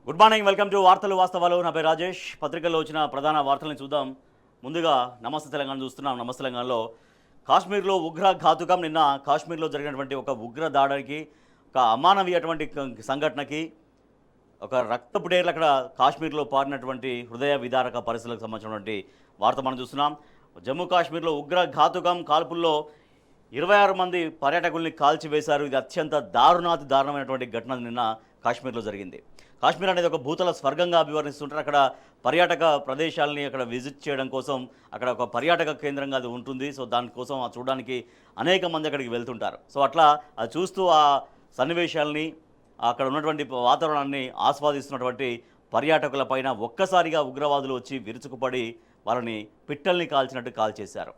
Good morning, welcome to వార్తలు వాస్తవాలు. నా పేరు రాజేష్. పత్రికల్లో వచ్చిన ప్రధాన వార్తలను చూద్దాం. ముందుగా నమస్తే తెలంగాణ చూస్తున్నాం. నమస్తే తెలంగాణలో కాశ్మీర్లో ఉగ్ర ఘాతుకం. నిన్న కాశ్మీర్లో జరిగినటువంటి ఒక ఉగ్ర దాడికి, ఒక అమానవీయటువంటి సంఘటనకి, ఒక రక్తపు డేర్లు అక్కడ కాశ్మీర్లో పారినటువంటి హృదయ విదారక పరిస్థితులకు సంబంధించినటువంటి వార్త మనం చూస్తున్నాం. జమ్మూ కాశ్మీర్లో ఉగ్ర ఘాతుకం కాల్పుల్లో 26 మంది పర్యాటకుల్ని కాల్చివేశారు. ఇది అత్యంత దారుణాతి దారుణమైనటువంటి ఘటన నిన్న కాశ్మీర్లో జరిగింది. కాశ్మీర్ అనేది ఒక భూతల స్వర్గంగా అభివర్ణిస్తుంటారు. అక్కడ పర్యాటక ప్రదేశాలని అక్కడ విజిట్ చేయడం కోసం అక్కడ ఒక పర్యాటక కేంద్రంగా అది ఉంటుంది. సో దానికోసం చూడడానికి అనేక మంది అక్కడికి వెళ్తుంటారు. సో అట్లా అది చూస్తూ ఆ సన్నివేశాలని, అక్కడ ఉన్నటువంటి వాతావరణాన్ని ఆస్వాదిస్తున్నటువంటి పర్యాటకుల పైన ఒక్కసారిగా ఉగ్రవాదులు వచ్చి విరుచుకుపడి వాళ్ళని పిట్టల్ని కాల్చినట్టు కాల్చేశారు.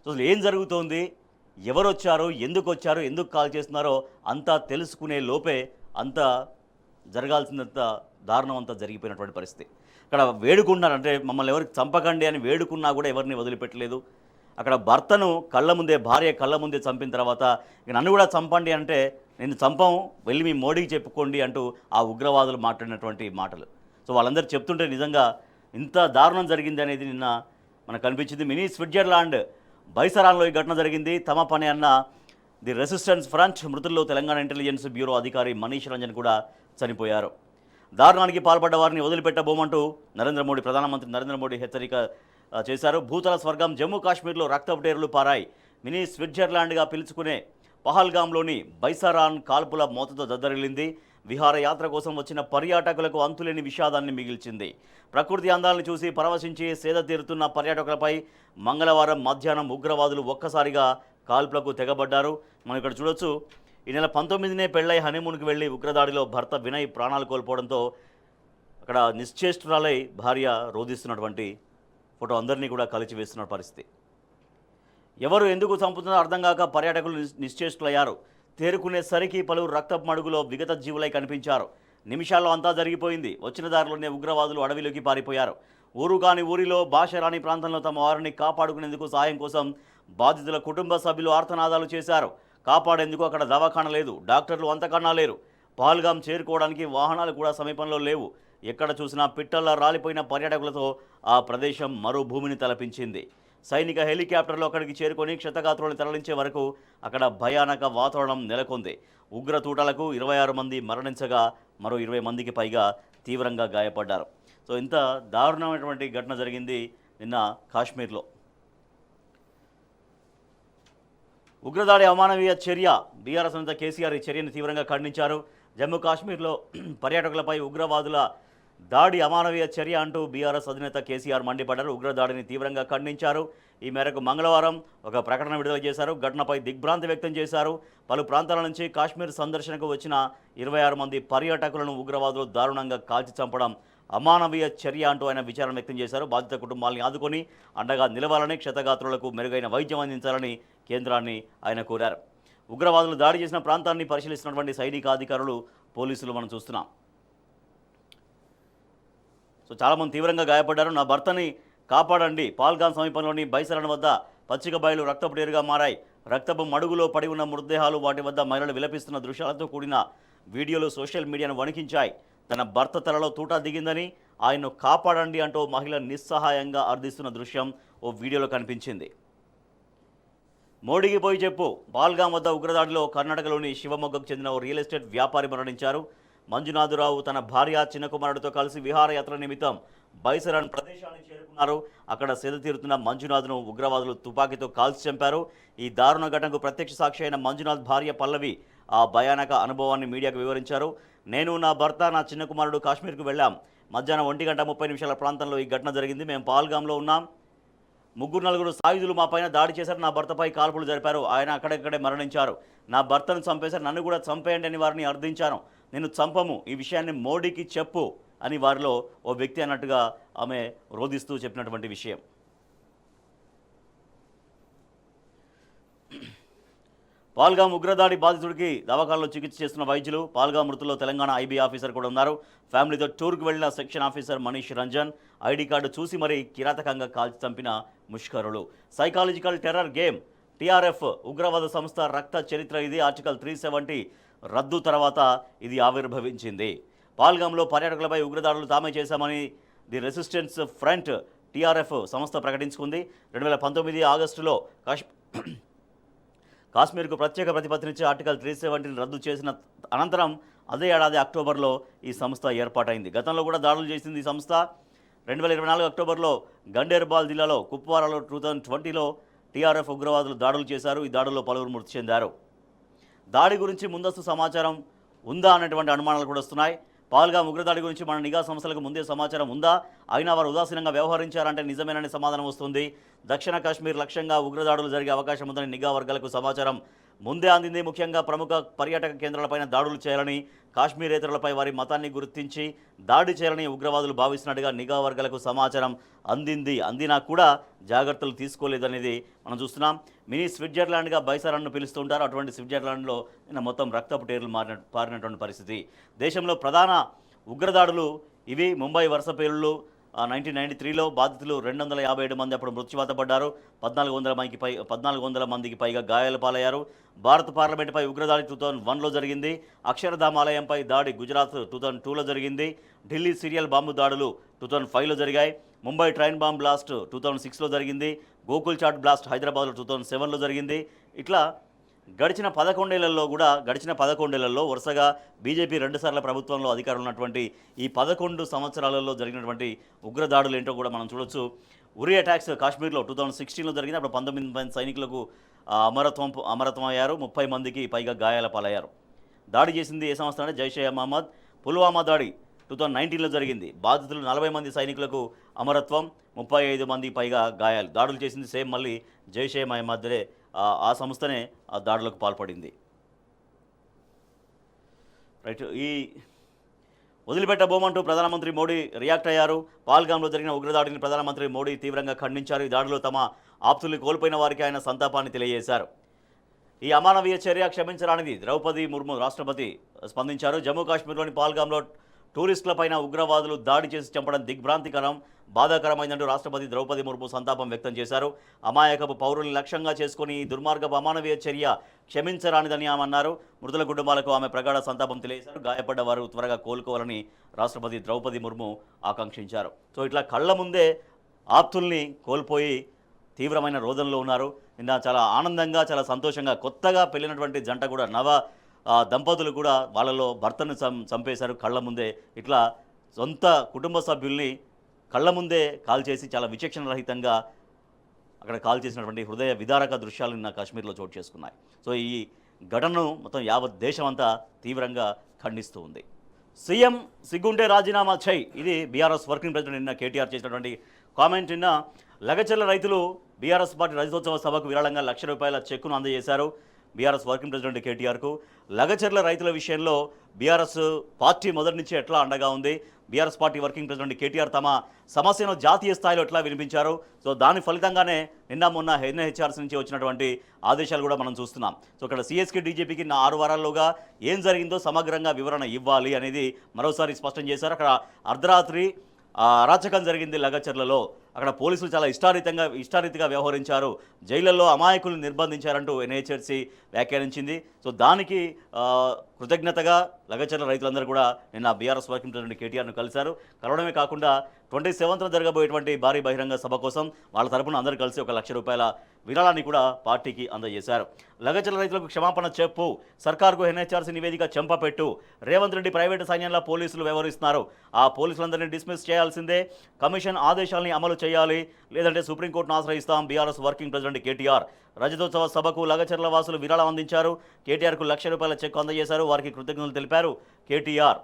సో అసలు ఏం జరుగుతోంది, ఎవరు వచ్చారు, ఎందుకు వచ్చారు, ఎందుకు కాల్ చేస్తున్నారో అంతా తెలుసుకునే లోపే అంతా జరగాల్సినంత దారుణం అంతా జరిగిపోయినటువంటి పరిస్థితి. అక్కడ వేడుకున్నారు, అంటే మమ్మల్ని ఎవరికి చంపకండి అని వేడుకున్నా కూడా ఎవరిని వదిలిపెట్టలేదు. అక్కడ భర్తను భార్య కళ్ళ ముందే చంపిన తర్వాత ఇక నన్ను కూడా చంపండి అంటే నేను చంపం, వెళ్ళి మీ మోడీకి చెప్పుకోండి అంటూ ఆ ఉగ్రవాదులు మాట్లాడినటువంటి మాటలు. సో వాళ్ళందరూ చెప్తుంటే నిజంగా ఇంత దారుణం జరిగింది అనేది నిన్న మనకు కనిపించింది. మినీ స్విట్జర్లాండ్ బైసరాన్లో ఈ ఘటన జరిగింది. తమ పని అన్న ది రెసిస్టెన్స్ ఫ్రంట్ మృతుల్లో తెలంగాణ ఇంటెలిజెన్స్ బ్యూరో అధికారి మనీష్ రంజన్ కూడా చనిపోయారు. దారుణానికి పాల్పడ్డ వారిని వదిలిపెట్టబోమంటూ ప్రధానమంత్రి నరేంద్ర మోడీ హెచ్చరిక చేశారు. భూతల స్వర్గం జమ్మూ కాశ్మీర్లో రక్తపుటేరులు పారాయి. మినీ స్విట్జర్లాండ్గా పిలుచుకునే పహల్గామ్లోని బైసరాన్ కాల్పుల మోతతో దద్దరిల్లింది. విహారయాత్ర కోసం వచ్చిన పర్యాటకులకు అంతులేని విషాదాన్ని మిగిల్చింది. ప్రకృతి అందాలను చూసి పరవశించి సేద తీరుతున్న పర్యాటకులపై మంగళవారం మధ్యాహ్నం ఉగ్రవాదులు ఒక్కసారిగా కాల్పులకు తెగబడ్డారు. మనం ఇక్కడ చూడొచ్చు. ఈ నెల 19నే పెళ్లై హనీమూన్కి వెళ్లి ఉగ్రదాడిలో భర్త వినయ్ ప్రాణాలు కోల్పోవడంతో అక్కడ నిశ్చేష్టురాలై భార్య రోధిస్తున్నటువంటి ఫోటో అందరినీ కూడా కలిచివేస్తున్న పరిస్థితి. ఎవరు ఎందుకు చంపుతున్నారో అర్థం కాక పర్యాటకులు నిశ్చేష్టులయ్యారు. తేరుకునేసరికి పలువురు రక్తపు మడుగులో విగత జీవులై కనిపించారు. నిమిషాల్లో అంతా జరిగిపోయింది. వచ్చిన దారిలోనే ఉగ్రవాదులు అడవిలోకి పారిపోయారు. ఊరు కాని ఊరిలో, భాష రాని ప్రాంతంలో తమ వారిని కాపాడుకునేందుకు సాయం కోసం బాధితుల కుటుంబ సభ్యులు ఆర్తనాదాలు చేశారు. కాపాడేందుకు అక్కడ దవాఖాన లేదు, డాక్టర్లు అంతకన్నా లేరు. పహల్గాం చేరుకోవడానికి వాహనాలు కూడా సమీపంలో లేవు. ఎక్కడ చూసినా పిట్టల్లా రాలిపోయిన పర్యాటకులతో ఆ ప్రదేశం మరో భూమిని తలపించింది. సైనిక హెలికాప్టర్లు అక్కడికి చేరుకొని క్షతగాత్రులను తరలించే వరకు అక్కడ భయానక వాతావరణం నెలకొంది. ఉగ్రతూటాలకు 26 మంది మరణించగా మరో 20 మందికి పైగా తీవ్రంగా గాయపడ్డారు. సో ఇంత దారుణమైనటువంటి ఘటన జరిగింది నిన్న కాశ్మీర్లో. ఉగ్రదాడి అమానవీయ చర్య. బీఆర్ఎస్ నేత కేసీఆర్ ఈ చర్యను తీవ్రంగా ఖండించారు. జమ్మూ కాశ్మీర్లో పర్యాటకులపై ఉగ్రవాదుల దాడి అమానవీయ చర్య అంటూ బీఆర్ఎస్ అధినేత కేసీఆర్ మండిపడ్డారు. ఉగ్రదాడిని తీవ్రంగా ఖండించారు. ఈ మేరకు మంగళవారం ఒక ప్రకటన విడుదల చేశారు. ఘటనపై దిగ్భ్రాంతి వ్యక్తం చేశారు. పలు ప్రాంతాల నుంచి కాశ్మీర్ సందర్శనకు వచ్చిన 26 మంది పర్యాటకులను ఉగ్రవాదులు దారుణంగా కాల్చి చంపడం అమానవీయ చర్య అంటూ ఆయన విచారణ వ్యక్తం చేశారు. బాధిత కుటుంబాలని ఆదుకొని అండగా నిలవాలని, క్షతగాత్రులకు మెరుగైన వైద్యం అందించాలని కేంద్రాన్ని ఆయన కోరారు. ఉగ్రవాదులు దాడి చేసిన ప్రాంతాన్ని పరిశీలిస్తున్నటువంటి సైనికాధికారులు, పోలీసులు మనం చూస్తున్నాం. సో చాలామంది తీవ్రంగా గాయపడ్డారు. నా భర్తని కాపాడండి. పాల్గాన్ సమీపంలోని బైసరన్ వద్ద పచ్చిక బయలు రక్తపుటేరుగా మారాయి. రక్తపు మడుగులో పడి ఉన్న మృతదేహాలు, వాటి వద్ద మహిళలు విలపిస్తున్న దృశ్యాలతో కూడిన వీడియోలు సోషల్ మీడియాను వణికించాయి. తన భర్త తలలో తూటా దిగిందని, ఆయన్ను కాపాడండి అంటూ మహిళ నిస్సహాయంగా అర్థిస్తున్న దృశ్యం ఓ వీడియోలో కనిపించింది. మోడీకి పోయి చెప్పు. పాల్గాం వద్ద ఉగ్రదాడిలో కర్ణాటకలోని శివమొగ్గకు చెందిన ఓ రియల్ ఎస్టేట్ వ్యాపారి మరణించారు. మంజునాథురావు తన భార్య, చిన్న కుమారుడితో కలిసి విహారయాత్ర నిమిత్తం బైసరాన్ ప్రదేశాన్ని చేరుకున్నారు. అక్కడ సేద తీరుతున్న మంజునాథ్ను ఉగ్రవాదులు తుపాకీతో కాల్చి చంపారు. ఈ దారుణ ఘటనకు ప్రత్యక్ష సాక్షి అయిన మంజునాథ్ భార్య పల్లవి ఆ భయానక అనుభవాన్ని మీడియాకు వివరించారు. నేను, నా భర్త, నా చిన్న కుమారుడు కాశ్మీర్కు వెళ్ళాం. మధ్యాహ్నం 1:30 ప్రాంతంలో ఈ ఘటన జరిగింది. మేము పాల్గాంలో ఉన్నాం. 3-4 సాయుధులు మా పైన దాడి చేశారు. నా భర్తపై కాల్పులు జరిపారు. ఆయన అక్కడక్కడే మరణించారు. నా భర్తను చంపేశారు. నన్ను కూడా చంపేయండి అని వారిని అర్థించాను. నేను చంపము, ఈ విషయాన్ని మోడీకి చెప్పు అని వారిలో ఓ వ్యక్తి అన్నట్టుగా ఆమె రోధిస్తూ చెప్పినటువంటి విషయం. పాల్గాం ఉగ్రదాడి బాధితుడికి దవాఖానలో చికిత్స చేస్తున్న వైద్యులు, పాల్గాం మృతుల్లో తెలంగాణ ఐబీ ఆఫీసర్ కూడా ఉన్నారు. ఫ్యామిలీతో టూర్కు వెళ్లిన section officer Manish Ranjan ID card చూసి మరీ కిరాతకంగా కాల్చి చంపిన ముష్కరులు. Psychological terror game. టీఆర్ఎఫ్ ఉగ్రవాద సంస్థ రక్త చరిత్ర ఇది. ఆర్టికల్ 370 రద్దు తర్వాత ఇది ఆవిర్భవించింది. పాల్గాంలో పర్యాటకులపై ఉగ్రదాడులు తామే చేశామని ది రెసిస్టెన్స్ ఫ్రంట్ టీఆర్ఎఫ్ సంస్థ ప్రకటించుకుంది. 2019 ఆగస్టులో కాశ్మీర్కు ప్రత్యేక ప్రతిపత్తినిచ్చే ఆర్టికల్ 370ని రద్దు చేసిన అనంతరం అదే ఏడాది అక్టోబర్లో ఈ సంస్థ ఏర్పాటైంది. గతంలో కూడా దాడులు చేసింది ఈ సంస్థ. 2024 అక్టోబర్లో గండేర్బాల్ జిల్లాలో కుప్వారాలో 2020లో టీఆర్ఎఫ్ ఉగ్రవాదులు దాడులు చేశారు. ఈ దాడుల్లో పలువురు మృతి చెందారు. దాడి గురించి ముందస్తు సమాచారం ఉందా అనేటువంటి అనుమానాలు కూడా వస్తున్నాయి. పాల్గాం ఉగ్రదాడి గురించి మన నిఘా సంస్థలకు ముందే సమాచారం ఉందా, అయినా వారు ఉదాసీనంగా వ్యవహరించారంటే నిజమేనని సమాధానం వస్తుంది. దక్షిణ కాశ్మీర్ లక్ష్యంగా ఉగ్రదాడులు జరిగే అవకాశం ఉందని నిఘా వర్గాలకు సమాచారం ముందే అందింది. ముఖ్యంగా ప్రముఖ పర్యాటక కేంద్రాలపైన దాడులు చేయాలని, కాశ్మీరేతరులపై వారి మతాన్ని గుర్తించి దాడి చేయాలని ఉగ్రవాదులు భావిస్తున్నట్టుగా నిఘా వర్గాలకు సమాచారం అందినా కూడా జాగ్రత్తలు తీసుకోలేదనేది మనం చూస్తున్నాం. మినీ స్విట్జర్లాండ్గా బైసారాన్ని పిలుస్తుంటారు. అటువంటి స్విట్జర్లాండ్లో నిన్న మొత్తం రక్తపు టేర్లు పారినటువంటి పరిస్థితి. దేశంలో ప్రధాన ఉగ్రదాడులు ఇవి. ముంబై వరుస పేలుళ్ళు 1993లో బాధితులు 257 మంది అప్పుడు మృత్యువాత పడ్డారు. 1400 మందికి పైగా గాయాల పాలయ్యారు. భారత పార్లమెంటుపై ఉగ్రదాడి 2001లో జరిగింది. అక్షరధామ ఆలయంపై దాడి గుజరాత్ 2002లో జరిగింది. ఢిల్లీ సీరియల్ బాంబు దాడులు 2005లో జరిగాయి. ముంబై ట్రైన్ బాంబ్ బ్లాస్ట్ 2006లో జరిగింది. గోకుల్ చాట్ బ్లాస్ట్ హైదరాబాద్లో 2007లో జరిగింది. ఇట్లా గడిచిన 11 ఏళ్లలో వరుసగా బీజేపీ 2 సార్ల ప్రభుత్వంలో అధికారంలో ఉన్నటువంటి ఈ 11 సంవత్సరాలలో జరిగినటువంటి ఉగ్రదాడులు ఏంటో కూడా మనం చూడొచ్చు. ఉరి అటాక్స్ కాశ్మీర్లో 2016లో జరిగింది. అప్పుడు 19 మంది సైనికులకు అమరత్వం అయ్యారు. 30 మందికి పైగా గాయాల పాలయ్యారు. దాడి చేసింది ఏ సంస్థ అంటే జైషే మహమ్మద్. పుల్వామా దాడి 2019లో జరిగింది. బాధితులు 40 మంది సైనికులకు అమరత్వం, 35 మంది పైగా గాయాలు. దాడులు చేసింది సేమ్ మళ్ళీ జైషే మహమ్మద్దే. ఆ సంస్థనే ఆ దాడులకు పాల్పడింది. రైట్. ఈ వదిలిపెట్టబోమంటూ ప్రధానమంత్రి మోడీ రియాక్ట్ అయ్యారు. పాల్గాంలో జరిగిన ఉగ్రదాడిని ప్రధానమంత్రి మోడీ తీవ్రంగా ఖండించారు. ఈ దాడిలో తమ ఆప్తుల్ని కోల్పోయిన వారికి ఆయన సంతాపాన్ని తెలియజేశారు. ఈ అమానవీయ చర్య క్షమించరానిది. ద్రౌపది ముర్ము రాష్ట్రపతి స్పందించారు. జమ్మూ కాశ్మీర్లోని పాల్గాంలో టూరిస్టులపైన ఉగ్రవాదులు దాడి చేసి చంపడం దిగ్భ్రాంతికరం, బాధాకరమైందంటూ రాష్ట్రపతి ద్రౌపది ముర్ము సంతాపం వ్యక్తం చేశారు. అమాయకపు పౌరుల్ని లక్ష్యంగా చేసుకుని ఈ దుర్మార్గపు అమానవీయ చర్య క్షమించరానిదని ఆమె అన్నారు. మృతుల కుటుంబాలకు ఆమె ప్రగాఢ సంతాపం తెలియజేశారు. గాయపడ్డ వారు త్వరగా కోలుకోవాలని రాష్ట్రపతి ద్రౌపది ముర్ము ఆకాంక్షించారు. సో ఇట్లా కళ్ళ ముందే ఆప్తుల్ని కోల్పోయి తీవ్రమైన రోదనలో ఉన్నారు. నిన్న చాలా ఆనందంగా, చాలా సంతోషంగా కొత్తగా పెళ్ళినటువంటి జంట కూడా దంపతులు కూడా వాళ్ళలో భర్తను చంపేశారు కళ్ళ ముందే. ఇట్లా సొంత కుటుంబ సభ్యుల్ని కళ్ళ ముందే కాల్ చేసి చాలా విచక్షణ రహితంగా అక్కడ కాల్ చేసినటువంటి హృదయ విదారక దృశ్యాలు నిన్న కాశ్మీర్లో చోటు చేసుకున్నాయి. సో ఈ ఘటనను మొత్తం యావత్ దేశం అంతా తీవ్రంగా ఖండిస్తూ ఉంది. సీఎం సిగ్గుంటే రాజీనామా చేయి, ఇది బీఆర్ఎస్ వర్కింగ్ ప్రెసిడెంట్ నిన్న కేటీఆర్ చేసినటువంటి కామెంట్. నిన్న లగచర్ల రైతులు బీఆర్ఎస్ పార్టీ రజతోత్సవ సభకు విరాళంగా ₹1,00,000 చెక్కును అందజేశారు బీఆర్ఎస్ వర్కింగ్ ప్రెసిడెంట్ కేటీఆర్కు. లగచర్ల రైతుల విషయంలో బీఆర్ఎస్ పార్టీ మొదటి నుంచి ఎట్లా అండగా ఉంది, BRS party working president KTR తమ సమస్యను జాతీయ స్థాయిలో ఎట్లా వినిపించారు. సో దాని ఫలితంగానే మొన్న ఎన్హెచ్ఆర్సీ నుంచి వచ్చినటువంటి ఆదేశాలు కూడా మనం చూస్తున్నాం. సో ఇక్కడ సిఎస్కే డీజీపీకి 6 వారాల్లోగా ఏం జరిగిందో సమగ్రంగా వివరణ ఇవ్వాలి అనేది మరోసారి స్పష్టం చేశారు. అక్కడ అర్ధరాత్రి అరాచకం జరిగింది లగచర్లలో. అక్కడ పోలీసులు చాలా ఇష్టారీతిగా వ్యవహరించారు, జైళ్లలో అమాయకులను నిర్బంధించారంటూ ఎన్హెచ్ఆర్సీ వ్యాఖ్యానించింది. సో దానికి కృతజ్ఞతగా లగచర్ల రైతులందరూ కూడా నిన్న బీఆర్ఎస్ వర్కింగ్ ప్రెసిడెంట్ కేటీఆర్ను కలిశారు. కలవడమే కాకుండా 27న జరగబోయేటువంటి భారీ బహిరంగ సభ కోసం వాళ్ళ తరపున అందరూ కలిసి ₹1,00,000 విరాళాన్ని కూడా పార్టీకి అందజేశారు. లగచర్ల రైతులకు క్షమాపణ చెప్పు, సర్కార్కు ఎన్హెచ్ఆర్సీ నివేదిక చెంపపెట్టు, రేవంత్ రెడ్డి ప్రైవేటు సైన్యంలో పోలీసులు వ్యవహరిస్తున్నారు, ఆ పోలీసులందరినీ డిస్మిస్ చేయాల్సిందే, కమిషన్ ఆదేశాలని అమలు చేయాలి, లేదంటే సుప్రీంకోర్టును ఆశ్రయిస్తాం బీఆర్ఎస్ వర్కింగ్ ప్రెసిడెంట్ కేటీఆర్. రజతోత్సవ సభకు లగచర్ల వాసులు విరాళం అందించారు. కేటీఆర్కు ₹1,00,000 చెక్ అందజేశారు. వారికి కృతజ్ఞతలు తెలిపారు కేటీఆర్.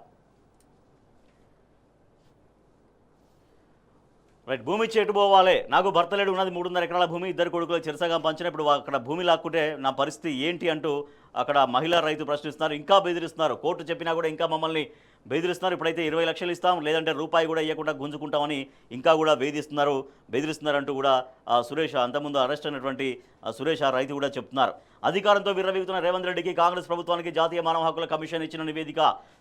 రైట్. భూమి ఇచ్చి ఎటు పోవాలి, నాకు భర్త లేడు, ఉన్నది 3.5 ఎకరాల భూమి, 2 కొడుకులు చెరసగా పంచినప్పుడు అక్కడ భూమి లాక్కుంటే నా పరిస్థితి ఏంటి అంటూ అక్కడ మహిళా రైతు ప్రశ్నిస్తున్నారు. ఇంకా బెదిరిస్తున్నారు. కోర్టు చెప్పినా కూడా ఇంకా మమ్మల్ని బెదిరిస్తున్నారు. ఇప్పుడైతే 20 లక్షలు ఇస్తాం, లేదంటే రూపాయి కూడా ఇవ్వకుండా గుంజుకుంటామని ఇంకా కూడా బెదిరిస్తున్నారంటూ కూడా సురేష్, అంతకుముందు అరెస్ట్ అయినటువంటి సురేష్ ఆ రైతు కూడా చెప్తున్నారు. అధికారంతో విర్రవీగుతున్న రేవంత్ రెడ్డికి కాంగ్రెస్ ప్రభుత్వానికి జాతీయ మానవ హక్కుల కమిషన్ ఇచ్చిన నివేదిక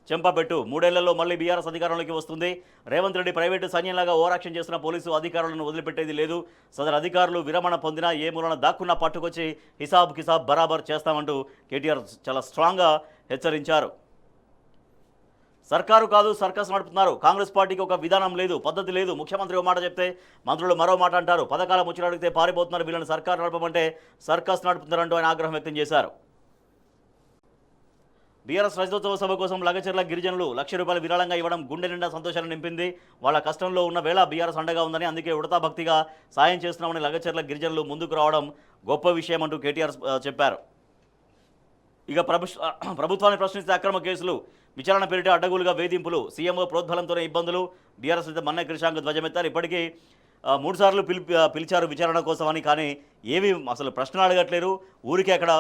చెంపపెట్టు, 3 ఏళ్లలో మళ్ళీ బీఆర్ఎస్ అధికారంలోకి వస్తుంది. రేవంత్ రెడ్డి ప్రైవేటు సైన్యంలాగా ఓవరాక్షన్ చేస్తున్న పోలీసు అధికారులను వదిలిపెట్టేది లేదు. సదరు అధికారులు విరమణ పొందినా ఏ మూలన దాక్కున్నా పట్టుకొచ్చి హిసాబ్ బరాబర్ చేస్తామంటూ కేటీఆర్ చాలా స్ట్రాంగ్గా హెచ్చరించారు. సర్కారు కాదు సర్కస్ నడుపుతున్నారు. కాంగ్రెస్ పార్టీకి ఒక విధానం లేదు, పద్ధతి లేదు. ముఖ్యమంత్రి ఒక మాట చెప్తే మంత్రులు మరో మాట అంటారు. పథకాల ముచ్చట అడిగితే పారిపోతున్నారు. వీళ్ళని సర్కారు నడపమంటే సర్కస్ నడుపుతున్నారంటూ ఆయన ఆగ్రహం వ్యక్తం చేశారు. బీఆర్ఎస్ రజతోత్సవ సభ కోసం లగచర్ల గిరిజనులు ₹1,00,000 విరాళంగా ఇవ్వడం గుండె నిండా సంతోషాన్ని నింపింది. వాళ్ళ కష్టంలో ఉన్న వేళ బీఆర్ఎస్ అండగా ఉందని, అందుకే ఉడతా భక్తిగా సాయం చేస్తున్నామని లగచర్ల గిరిజనులు ముందుకు రావడం గొప్ప విషయం అంటూ కేటీఆర్ చెప్పారు. ఇక ప్రభుత్వాన్ని ప్రశ్నిస్తే అక్రమ కేసులు, విచారణ పేరిట అడ్డగోలుగా వేధింపులు, సీఎంఓ ప్రోద్బలంతోనే ఇబ్బందులు. బీఆర్ఎస్ నేత మన్నె కృషాంక్ ధ్వజమెత్తారు. ఇప్పటికీ 3 సార్లు పిలిచారు విచారణ కోసమని, కానీ ఏవి అసలు ప్రశ్నలు అడగట్లేరు. ఊరికే అక్కడ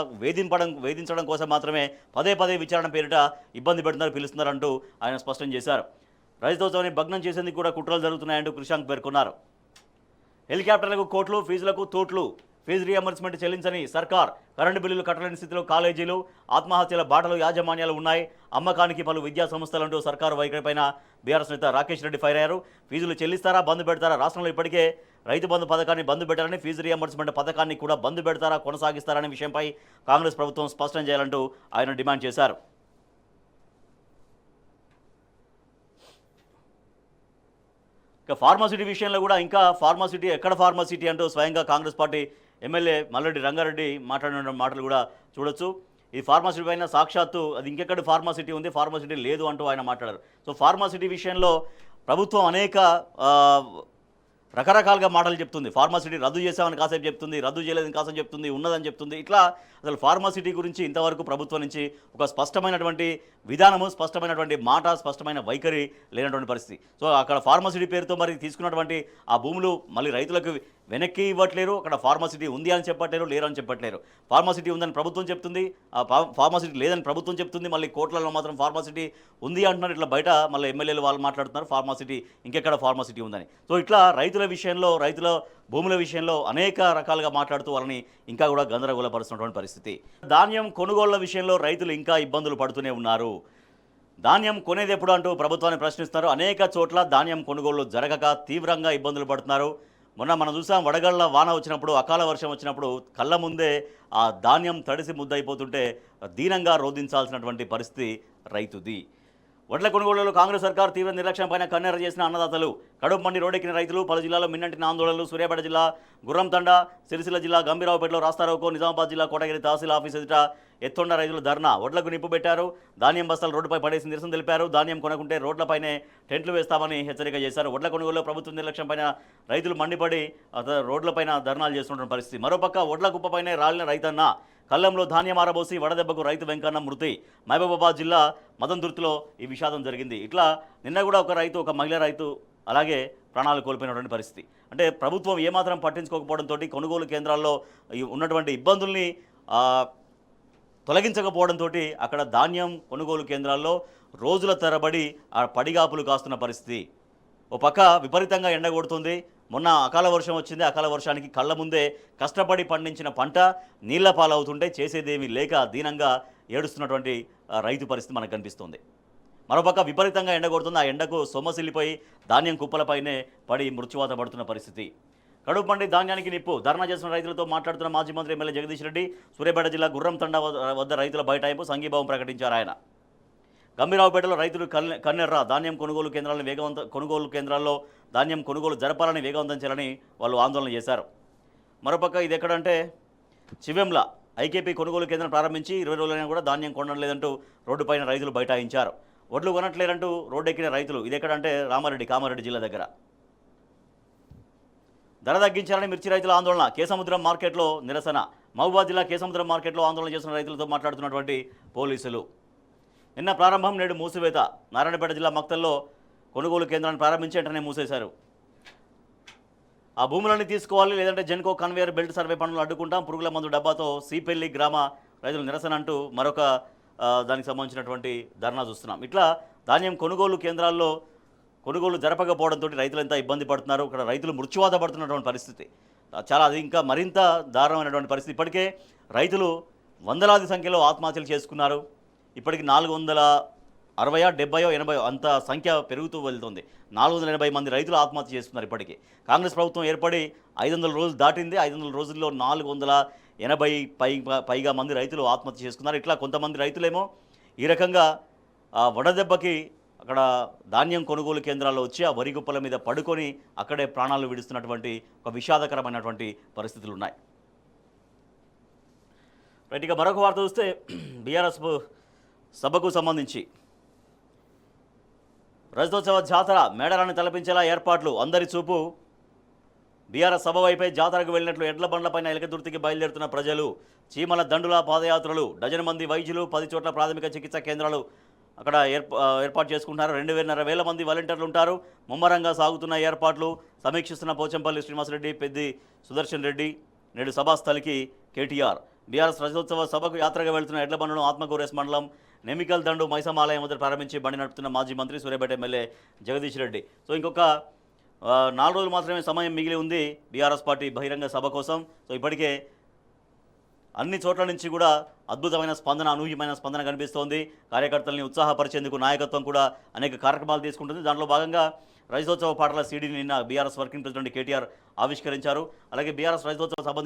వేధించడం కోసం మాత్రమే పదే పదే విచారణ పేరిట ఇబ్బంది పెడుతున్నారు, పిలుస్తున్నారంటూ ఆయన స్పష్టం చేశారు. రజతోత్సవాన్ని భగ్నం చేసేందుకు కూడా కుట్రలు జరుగుతున్నాయంటూ కృషాంక్ పేర్కొన్నారు. హెలికాప్టర్లకు కోట్లు, ఫీజులకు తోట్లు, ఫీజు రీఎంబర్స్మెంట్ చెల్లించని సర్కార్, కరెంటు బిల్లులు కట్టలేని స్థితిలో కాలేజీలు, ఆత్మహత్యల బాటలు యాజమాన్యాలు ఉన్నాయి, అమ్మకానికి పలు విద్యా సంస్థలంటూ సర్కారు వైఖరిపైన బీఆర్ఎస్ నేత రాకేష్ రెడ్డి ఫైర్ అయ్యారు. ఫీజులు చెల్లిస్తారా, బంద్ పెడతారా? రాష్ట్రంలో ఇప్పటికే రైతు బంధు పథకాన్ని బంద్ పెట్టారని, ఫీజు రీఎంబర్స్మెంట్ పథకాన్ని కూడా బంద్ పెడతారా, కొనసాగిస్తారనే విషయంపై కాంగ్రెస్ ప్రభుత్వం స్పష్టం చేయాలంటూ ఆయన డిమాండ్ చేశారు. ఇక ఫార్మాసిటీ విషయంలో కూడా ఇంకా ఫార్మాసిటీ ఎక్కడ ఫార్మాసిటీ అంటూ స్వయంగా కాంగ్రెస్ పార్టీ ఎమ్మెల్యే మల్లెడ్డి రంగారెడ్డి మాట్లాడిన మాటలు కూడా చూడొచ్చు. ఈ ఫార్మాసిటీ పైన సాక్షాత్తు అది ఇంకెక్కడ ఫార్మాసిటీ ఉంది, ఫార్మాసిటీ లేదు అంటూ ఆయన మాట్లాడారు. సో ఫార్మాసిటీ విషయంలో ప్రభుత్వం అనేక రకరకాలుగా మాటలు చెప్తుంది. ఫార్మాసిటీ రద్దు చేసామని కాసేపు చెప్తుంది, రద్దు చేయలేదని కాసేపు చెప్తుంది, ఉన్నదని చెప్తుంది. ఇట్లా అసలు ఫార్మాసిటీ గురించి ఇంతవరకు ప్రభుత్వం నుంచి ఒక స్పష్టమైనటువంటి విధానము, స్పష్టమైనటువంటి మాట, స్పష్టమైన వైఖరి లేనటువంటి పరిస్థితి. సో అక్కడ ఫార్మాసిటీ పేరుతో మరి తీసుకున్నటువంటి ఆ భూములు మళ్ళీ రైతులకు వెనక్కి ఇవ్వట్లేరు. అక్కడ ఫార్మాసిటీ ఉంది అని చెప్పట్లేరు, లేరని చెప్పట్లేరు. ఫార్మాసిటీ ఉందని ప్రభుత్వం చెప్తుంది, ఫార్మాసిటీ లేదని ప్రభుత్వం చెప్తుంది. మళ్ళీ కోట్లలో మాత్రం ఫార్మాసిటీ ఉంది అంటున్నారు. ఇట్లా బయట మళ్ళీ ఎమ్మెల్యేలు వాళ్ళు మాట్లాడుతున్నారు ఫార్మాసిటీ ఇంకెక్కడ ఫార్మాసిటీ ఉందని. సో ఇట్లా రైతుల విషయంలో, రైతుల భూముల విషయంలో అనేక రకాలుగా మాట్లాడుతూ వాళ్ళని ఇంకా కూడా గందరగోళపరుస్తున్నటువంటి పరిస్థితి. ధాన్యం కొనుగోళ్ల విషయంలో రైతులు ఇంకా ఇబ్బందులు పడుతూనే ఉన్నారు. ధాన్యం కొనేది ఎప్పుడు అంటూ ప్రభుత్వాన్ని ప్రశ్నిస్తున్నారు. అనేక చోట్ల ధాన్యం కొనుగోళ్లు జరగక తీవ్రంగా ఇబ్బందులు పడుతున్నారు. మొన్న మనం చూసాం, వడగళ్ల వాన వచ్చినప్పుడు, అకాల వర్షం వచ్చినప్పుడు కళ్ళ ముందే ఆ ధాన్యం తడిసి ముద్దయిపోతుంటే దీనంగా రోధించాల్సినటువంటి పరిస్థితి రైతుది. వడ్ల కొనుగోలులో కాంగ్రెస్ సర్కార్ తీవ్ర నిర్లక్ష్యం పైన కన్నెర చేసిన అన్నదాతలు, కడుపు మండి రోడ్డెక్కిన రైతులు, పలు జిల్లాలో మిన్నంటిన ఆందోళనలు. సూర్యాపేట జిల్లా గుర్రంతండ, సిరిసిల్ల జిల్లా గంభీరావుపేటలో రాస్తారోకో, నిజామాబాద్ జిల్లా కోటగిరి తహసీల్ ఆఫీస్ ఎదుట ఎత్తుండ రైతులు ధర్నా. వడ్లకు నిప్పు పెట్టారు, ధాన్యం బస్తాలు రోడ్డుపై పడేసి నిరసన తెలిపారు. ధాన్యం కొనకుంటే రోడ్లపైనే టెంట్లు వేస్తామని హెచ్చరిక చేశారు. వడ్ల కొనుగోలులో ప్రభుత్వం నిర్లక్ష్యం పైన రైతులు మండిపడి రోడ్లపైన ధర్నాలు చేస్తున్న పరిస్థితి. మరోపక్క వడ్ల కుప్పపైనే రాలిన రైతన్న, కళ్ళంలో ధాన్యం ఆరబోసి వడదెబ్బకు రైతు వెంకన్న మృతి. మహబూబాబాద్ జిల్లా మదన్దుర్తిలో ఈ విషాదం జరిగింది. ఇట్లా నిన్న కూడా ఒక మహిళా రైతు అలాగే ప్రాణాలు కోల్పోయినటువంటి పరిస్థితి. అంటే ప్రభుత్వం ఏమాత్రం పట్టించుకోకపోవడంతో, కొనుగోలు కేంద్రాల్లో ఉన్నటువంటి ఇబ్బందుల్ని తొలగించకపోవడంతో అక్కడ ధాన్యం కొనుగోలు కేంద్రాల్లో రోజుల తరబడి పడిగాపులు కాస్తున్న పరిస్థితి. ఓ పక్క విపరీతంగా ఎండ కొడుతుంది. మొన్న అకాల వర్షం వచ్చింది. అకాల వర్షానికి కళ్ళ ముందే కష్టపడి పండించిన పంట నీళ్ల పాలవుతుంటే చేసేదేమీ లేక దీనంగా ఏడుస్తున్నటువంటి రైతు పరిస్థితి మనకు కనిపిస్తుంది. మరోపక్క విపరీతంగా ఎండ కొడుతుంది. ఆ ఎండకు సొమ్మసిల్లిపోయి ధాన్యం కుప్పలపైనే పడి మృత్యువాత పడుతున్న పరిస్థితి. కడుపు మండి ధాన్యానికి నిప్పు, ధర్నా చేసిన రైతులతో మాట్లాడుతున్న మాజీ మంత్రి ఎమ్మెల్యే జగదీష్ రెడ్డి. సూర్యాపేట జిల్లా గుర్రంతండ వద్ద రైతుల బైఠాయింపు, సంఘీభావం ప్రకటించారు ఆయన. గంభీరావుపేటలో రైతులు కన్నెర్ర, ధాన్యం కొనుగోలు కేంద్రాల్లో ధాన్యం కొనుగోలు జరపాలని, వేగవంతం చేయాలని వాళ్ళు ఆందోళన చేశారు. మరోపక్క ఇది ఎక్కడంటే చివెంల ఐకేపీ కొనుగోలు కేంద్రం ప్రారంభించి 20 రోజులైనా కూడా ధాన్యం కొనడం లేదంటూ రోడ్డుపైన రైతులు బైఠాయించారు. వడ్లు కొనట్లేరంటూ రోడ్డెక్కిన రైతులు. ఇది ఎక్కడంటే కామారెడ్డి జిల్లా దగ్గర. ధర తగ్గించాలని మిర్చి రైతుల ఆందోళన, కేసముద్రం మార్కెట్లో నిరసన. మహబూబాబాద్ జిల్లా కేసముద్రం మార్కెట్లో ఆందోళన చేస్తున్న రైతులతో మాట్లాడుతున్నటువంటి పోలీసులు. నిన్న ప్రారంభం, నేడు మూసివేత. నారాయణపేట జిల్లా మక్తల్లో కొనుగోలు కేంద్రాన్ని ప్రారంభించి వెంటనే మూసేశారు. ఆ భూములన్నీ తీసుకోవాలి, లేదంటే జెన్కో కన్వేయర్ బెల్ట్ సర్వే పనులు అడ్డుకుంటాం, పురుగుల మందు డబ్బాతో సీపెల్లి గ్రామ రైతులు నిరసన అంటూ మరొక దానికి సంబంధించినటువంటి ధర్నా చూస్తున్నాం. ఇట్లా ధాన్యం కొనుగోలు కేంద్రాల్లో కొనుగోలు జరపకపోవడంతో రైతులంతా ఇబ్బంది పడుతున్నారు. ఇక్కడ రైతులు మృత్యువాత పడుతున్నటువంటి పరిస్థితి చాలా, అది ఇంకా మరింత దారుణమైనటువంటి పరిస్థితి. ఇప్పటికే రైతులు వందలాది సంఖ్యలో ఆత్మహత్యలు చేసుకున్నారు. ఇప్పటికి 460, 70, 80 అంత సంఖ్య పెరుగుతూ వెళ్తుంది. 480 మంది రైతులు ఆత్మహత్య చేస్తున్నారు. ఇప్పటికీ కాంగ్రెస్ ప్రభుత్వం ఏర్పడి 500 రోజులు దాటింది. 500 రోజుల్లో 480 పైగా మంది రైతులు ఆత్మహత్య చేసుకున్నారు. ఇట్లా కొంతమంది రైతులేమో ఈ రకంగా వడదెబ్బకి అక్కడ ధాన్యం కొనుగోలు కేంద్రాల్లో వచ్చి ఆ వరి గుప్పల మీద పడుకొని అక్కడే ప్రాణాలు విడుస్తున్నటువంటి ఒక విషాదకరమైనటువంటి పరిస్థితులు ఉన్నాయి. రైట్, ఇక మరొక వార్త చూస్తే బీఆర్ఎస్ సభకు సంబంధించి రజతోత్సవ జాతర మేడరాన్ని తలపించేలా ఏర్పాట్లు, అందరి చూపు బీఆర్ఎస్ సభ వైపే జాతరకు వెళ్ళినట్లు ఎడ్ల బండ్లపైన ఎలకదుర్తికి బయలుదేరుతున్న ప్రజలు, చీమల దండుల పాదయాత్రలు, డజన్ మంది వైద్యులు, 10 చోట్ల ప్రాథమిక చికిత్సా కేంద్రాలు అక్కడ ఏర్పాటు చేసుకుంటున్నారు. 2,500 మంది వాలంటీర్లు ఉంటారు. ముమ్మరంగా సాగుతున్న ఏర్పాట్లు సమీక్షిస్తున్న పోచంపల్లి శ్రీనివాసరెడ్డి, పెద్ది సుదర్శన్ రెడ్డి. నేడు సభాస్థలికి కేటీఆర్. బీఆర్ఎస్ రజతోత్సవ సభకు యాత్రగా వెళ్తున్న ఎడ్ల బండ్లను ఆత్మకూరేస్ మండలం నెమికల్ దండు మైసమాలయం వద్ద ప్రారంభించి బండి నడుపుతున్న మాజీ మంత్రి సూర్యాపేట ఎమ్మెల్యే జగదీష్ రెడ్డి. సో ఇంకొక 4 రోజులు మాత్రమే సమయం మిగిలి ఉంది బీఆర్ఎస్ పార్టీ బహిరంగ సభ కోసం. సో ఇప్పటికే అన్ని చోట్ల నుంచి కూడా అద్భుతమైన స్పందన, అనూహ్యమైన స్పందన కనిపిస్తోంది. కార్యకర్తల్ని ఉత్సాహపరిచేందుకు నాయకత్వం కూడా అనేక కార్యక్రమాలు తీసుకుంటుంది. దాంట్లో భాగంగా రజతోత్సవ పాటల సీడీని నిన్న బీఆర్ఎస్ వర్కింగ్ ప్రెసిడెంట్ కేటీఆర్ ఆవిష్కరించారు. అలాగే బీఆర్ఎస్ రజతోత్సవ సభ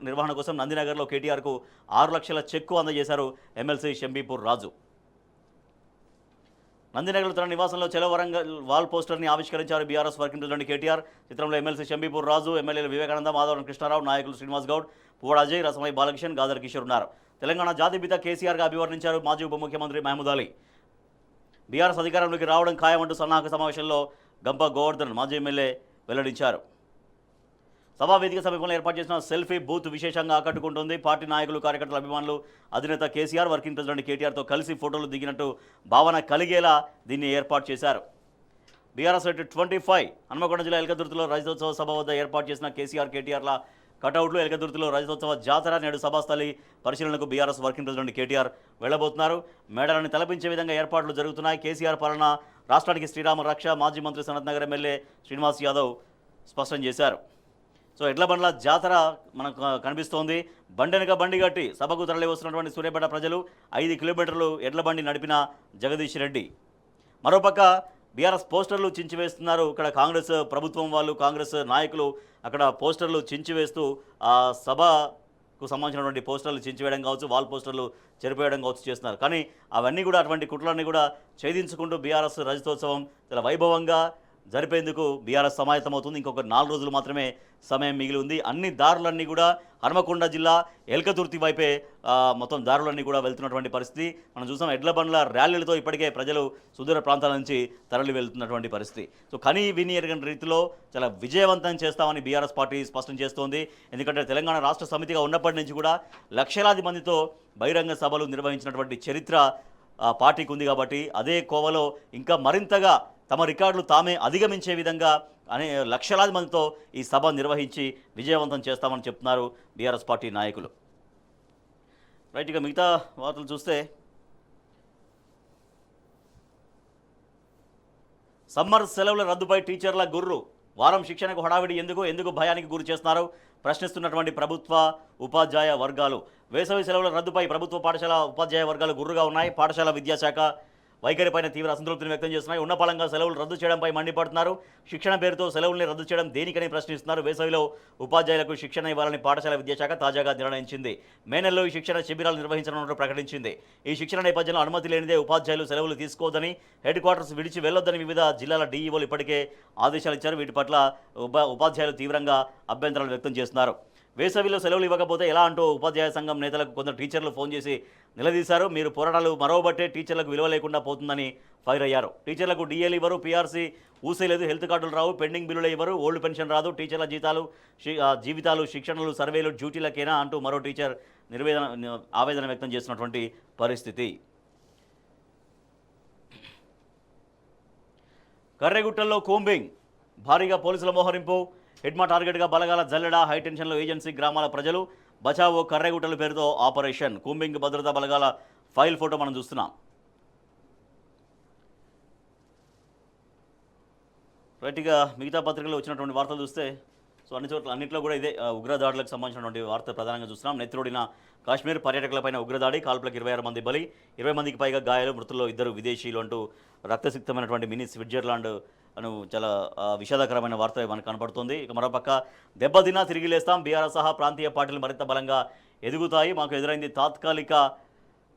నిర్వహణ కోసం నందినగర్లో కేటీఆర్కు 6 లక్షల చెక్కు అందజేశారు ఎమ్మెల్సీ షంబీపూర్ రాజు. నందినగర్లో తన నివాసంలో చెలో వరంగల్ వాల్ పోస్టర్ని ఆవిష్కరించారు బీఆర్ఎస్ వర్కింగ్ ప్రెసిడెంట్ కేటీఆర్. చిత్రంలో ఎమ్మెల్సీ షంబీపూర్ రాజు, ఎమ్మెల్యేలు వివేకానంద, మాధవరం కృష్ణారావు, నాయకులు శ్రీనివాస్ గౌడ్, పువ్వాడ అజయ్, రసమై బాలకిషన్, గాదర్ కిషోర్ ఉన్నారు. తెలంగాణ జాతిపిత కేసీఆర్గా అభివర్ణించారు మాజీ ఉప ముఖ్యమంత్రి మహమూద్ అలీ. బీఆర్ఎస్ అధికారంలోకి రావడం ఖాయమంటూ సన్నాహక సమావేశంలో గంప గోవర్ధన్ మాజీ ఎమ్మెల్యే వెల్లడించారు. సభా వేదిక సమీపంలో ఏర్పాటు చేసిన సెల్ఫీ బూత్ విశేషంగా ఆకట్టుకుంటుంది. పార్టీ నాయకులు, కార్యకర్తల అభిమానులు అధినేత కేసీఆర్, వర్కింగ్ ప్రెసిడెంట్ కేటీఆర్తో కలిసి ఫోటోలు దిగినట్టు భావన కలిగేలా దీన్ని ఏర్పాటు చేశారు. బీఆర్ఎస్ 25 హన్మకొండ జిల్లా ఎలకదుర్తిలో రజతోత్సవ సభ వద్ద ఏర్పాటు చేసిన కేసీఆర్, కేటీఆర్ల కటౌట్లు. ఎలకదుర్తిలో రజతోత్సవ జాతర నేడు సభాస్థలి పరిశీలనకు బీఆర్ఎస్ వర్కింగ్ ప్రెసిడెంట్ కేటీఆర్ వెళ్లబోతున్నారు. మేడలను తలపించే విధంగా ఏర్పాట్లు జరుగుతున్నాయి. కేసీఆర్ పాలన రాష్ట్రానికి శ్రీరామ రక్ష, మాజీ మంత్రి సనత్ నగర్ ఎమ్మెల్యే శ్రీనివాస్ యాదవ్ స్పష్టం చేశారు. సో ఎడ్ల బండ్ల జాతర మనకు కనిపిస్తోంది. బండెనక బండి కట్టి సభకు తరలి వస్తున్నటువంటి సూర్యాపేట ప్రజలు 5 కిలోమీటర్లు ఎడ్ల బండి నడిపిన జగదీష్ రెడ్డి. మరోపక్క బీఆర్ఎస్ పోస్టర్లు చించివేస్తున్నారు. ఇక్కడ కాంగ్రెస్ ప్రభుత్వం వాళ్ళు, కాంగ్రెస్ నాయకులు అక్కడ పోస్టర్లు చించివేస్తూ ఆ సభకు సంబంధించినటువంటి పోస్టర్లు చించివేయడం కావచ్చు, వాల్ పోస్టర్లు చెరిపేయడం కావచ్చు చేస్తున్నారు. కానీ అవన్నీ కూడా, అటువంటి కుట్రలన్నీ కూడా ఛేదించుకుంటూ బీఆర్ఎస్ రజతోత్సవం చాలా వైభవంగా జరిపేందుకు బీఆర్ఎస్ సమాయత్తమవుతుంది. ఇంకొక 4 రోజులు మాత్రమే సమయం మిగిలి ఉంది. అన్ని దారులన్నీ కూడా హన్మకొండ జిల్లా ఎల్కతుర్తి వైపే మొత్తం దారులన్నీ కూడా వెళ్తున్నటువంటి పరిస్థితి మనం చూసాం. ఎడ్ల బండ్ల ర్యాలీలతో ఇప్పటికే ప్రజలు సుదూర ప్రాంతాల నుంచి తరలి వెళ్తున్నటువంటి పరిస్థితి. సో కనీ విని ఎరగని రీతిలో చాలా విజయవంతం చేస్తామని బీఆర్ఎస్ పార్టీ స్పష్టం చేస్తోంది. ఎందుకంటే తెలంగాణ రాష్ట్ర సమితిగా ఉన్నప్పటి నుంచి కూడా లక్షలాది మందితో బహిరంగ సభలు నిర్వహించినటువంటి చరిత్ర పార్టీకి ఉంది. కాబట్టి అదే కోవలో ఇంకా మరింతగా తమ రికార్డులు తామే అధిగమించే విధంగా లక్షలాది మందితో ఈ సభ నిర్వహించి విజయవంతం చేస్తామని చెప్తున్నారు బీఆర్ఎస్ పార్టీ నాయకులు. రైట్, ఇక మిగతా వార్తలు చూస్తే సమ్మర్ సెలవుల రద్దుపై టీచర్ల గుర్రు. వారం శిక్షణకు హడావిడి ఎందుకు భయానికి గురి చేస్తున్నారు ప్రశ్నిస్తున్నటువంటి ప్రభుత్వ ఉపాధ్యాయ వర్గాలు. వేసవి సెలవుల రద్దుపై ప్రభుత్వ పాఠశాల ఉపాధ్యాయ వర్గాలు గుర్రుగా ఉన్నాయి. పాఠశాల విద్యాశాఖ వైఖరిపైన తీవ్ర అసంతృప్తిని వ్యక్తం చేస్తున్నాయి. ఉన్నపళంగా సెలవులు రద్దు చేయడంపై మండిపడుతున్నారు. శిక్షణ పేరుతో సెలవుల్ని రద్దు చేయడం దేనికని ప్రశ్నిస్తున్నారు. వేసవిలో ఉపాధ్యాయులకు శిక్షణ ఇవ్వాలని పాఠశాల విద్యాశాఖ తాజాగా నిర్ణయించింది. మే నెలలో ఈ శిక్షణ శిబిరాలు నిర్వహించనున్నట్టు ప్రకటించింది. ఈ శిక్షణ నేపథ్యంలో అనుమతి లేనిదే ఉపాధ్యాయులు సెలవులు తీసుకోవద్దని, హెడ్ క్వార్టర్స్ విడిచి వెళ్లొద్దని వివిధ జిల్లాల డీఈఓలు ఇప్పటికే ఆదేశాలు ఇచ్చారు. వీటి పట్ల ఉపాధ్యాయులు తీవ్రంగా అభ్యంతరాలు వ్యక్తం చేస్తున్నారు. వేసవిలో సెలవులు ఇవ్వకపోతే ఎలా అంటూ ఉపాధ్యాయ సంఘం నేతలకు కొందరు టీచర్లు ఫోన్ చేసి నిలదీశారు. మీరు పోరాటాలు మరోబట్టే టీచర్లకు విలువ లేకుండా పోతుందని ఫైర్ అయ్యారు. టీచర్లకు డిఏలు ఇవ్వరు, పీఆర్సీ ఊసేలేదు, హెల్త్ కార్డులు రావు, పెండింగ్ బిల్లులు ఇవ్వరు, ఓల్డ్ పెన్షన్ రాదు, టీచర్ల జీవితాలు శిక్షణలు సర్వేలు డ్యూటీలకేనా అంటూ మరో టీచర్ ఆవేదన వ్యక్తం చేస్తున్నటువంటి పరిస్థితి. కర్రెగుట్టల్లో కూంబింగ్, భారీగా పోలీసుల మోహరింపు, హిడ్మా టార్గెట్గా బలగాల జల్లెడ, హైటెన్షన్లో ఏజెన్సీ గ్రామాల ప్రజలు, బచావో కర్రెగుట్టల పేరుతో ఆపరేషన్, కూంబింగ్ భద్రతా బలగాల ఫైల్ ఫోటో మనం చూస్తున్నాం. రైట్గా మిగతా పత్రికల్లో వచ్చినటువంటి వార్తలు చూస్తే సో అన్నింటిలో కూడా ఇదే ఉగ్రదాడులకు సంబంధించినటువంటి వార్త ప్రధానంగా చూస్తున్నాం. నెత్తిరోడిన కాశ్మీర్, పర్యాటకులపైన ఉగ్రదాడి, కాల్పులకు 26 మంది బలి, 20 మందికి పైగా గాయాలు, మృతుల్లో 2 విదేశీయులు అంటూ రక్తసిక్తమైనటువంటి మినీ స్విట్జర్లాండ్ అను చాలా విషాదకరమైన వార్త మనకు కనపడుతుంది. ఇక మరోపక్క దెబ్బతిన్నా తిరిగి లేస్తాం, బీఆర్ఎస్ సహా ప్రాంతీయ పార్టీలు మరింత బలంగా ఎదుగుతాయి, మాకు ఎదురైంది తాత్కాలిక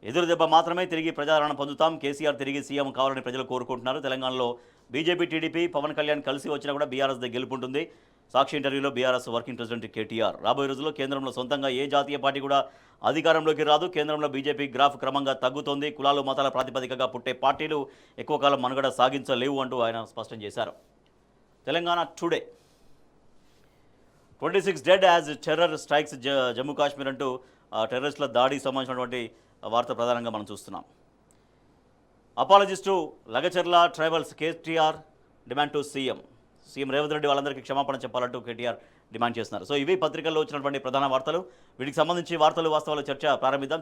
ఎదురు దెబ్బ మాత్రమే తిరిగి ప్రజాదరణ పొందుతాం. కేసీఆర్ తిరిగి సీఎం కావాలని ప్రజలు కోరుకుంటున్నారు. తెలంగాణలో బీజేపీ, టీడీపీ, పవన్ కళ్యాణ్ కలిసి వచ్చినా కూడా బీఆర్ఎస్దే గెలుపుంటుంది. సాక్షి ఇంటర్వ్యూలో బీఆర్ఎస్ వర్కింగ్ ప్రెసిడెంట్ కేటీఆర్ రాబోయే రోజుల్లో కేంద్రంలో సొంతంగా ఏ జాతీయ పార్టీ కూడా అధికారంలోకి రాదు. కేంద్రంలో బీజేపీ గ్రాఫ్ క్రమంగా తగ్గుతోంది. కులాలు మతాల ప్రాతిపదికగా పుట్టే పార్టీలు ఎక్కువ కాలం మనుగడ సాగించలేవు అంటూ ఆయన స్పష్టం చేశారు. Telangana today 26 dead as terror strikes Jammu Kashmir అంటూ టెర్రరిస్టుల దాడికి సంబంధించినటువంటి వార్త ప్రధానంగా మనం చూస్తున్నాం. Apologise to Lagacharla tribals KTR demand to CM Revanth Reddy వాళ్ళందరికీ క్షమాపణ చెప్పాలంటూ కేటీఆర్ డిమాండ్ చేస్తున్నారు. సో ఇవి పత్రికల్లో వచ్చినటువంటి ప్రధాన వార్తలు. వీటికి సంబంధించి వార్తలు వాస్తవాలు చర్చ ప్రారంభిద్దాం.